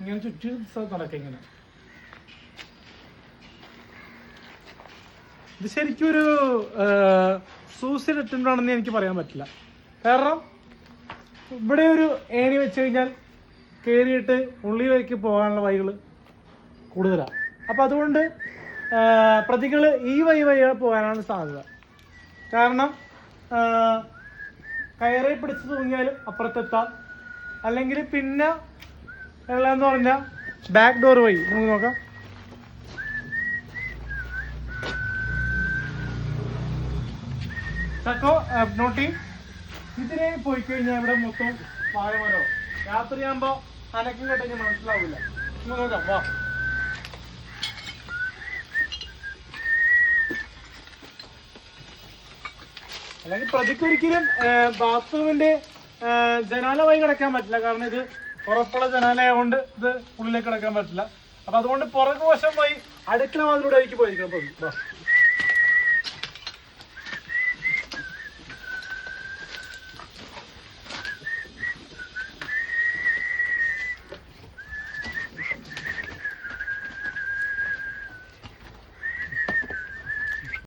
ഇങ്ങനെ ചുറ്റും നടക്കുക ഇങ്ങനെ. ഇത് ശരിക്കും ഒരു സൂസൈഡ് അറ്റംപ്റ്റ് ആണെന്ന് എനിക്ക് പറയാൻ പറ്റില്ല. കാരണം ഇവിടെ ഒരു ഏണി വെച്ച് കഴിഞ്ഞാൽ കയറിയിട്ട് ഉള്ളിലേക്ക് പോകാനുള്ള വഴികൾ കൂടുതലാണ്. അപ്പം അതുകൊണ്ട് പ്രതികൾ ഈ വഴികൾ പോകാനാണ് സാധ്യത. കാരണം കയറി പിടിച്ച് തൂങ്ങിയാലും അപ്പുറത്തെത്താം, അല്ലെങ്കിൽ പിന്നെ ഉള്ളതെന്ന് പറഞ്ഞാൽ ബാക്ക് ഡോർ വഴി നമുക്ക് നോക്കാം. ചക്കോ നോട്ടി ഇതിനെ പോയി കഴിഞ്ഞാൽ ഇവിടെ മൊത്തം വാഴമരോ രാത്രിയാകുമ്പോൾ അനക്കം കേട്ടെങ്കിൽ മനസ്സിലാവില്ല. നോക്കാം വാ. അല്ലെങ്കിൽ പ്രതിക്കൊരിക്കലും ബാത്റൂമിന്റെ ജനാല വഴി കിടക്കാൻ പറ്റില്ല. കാരണം ഇത് ഉറപ്പുള്ള ജനാലയായതുകൊണ്ട് ഇത് ഉള്ളിലേക്ക് കിടക്കാൻ പറ്റില്ല. അപ്പൊ അതുകൊണ്ട് പുറകുവശം വഴി അടുക്കള വാതിലൂടെ ആയിരിക്കും പോയിരിക്കണം.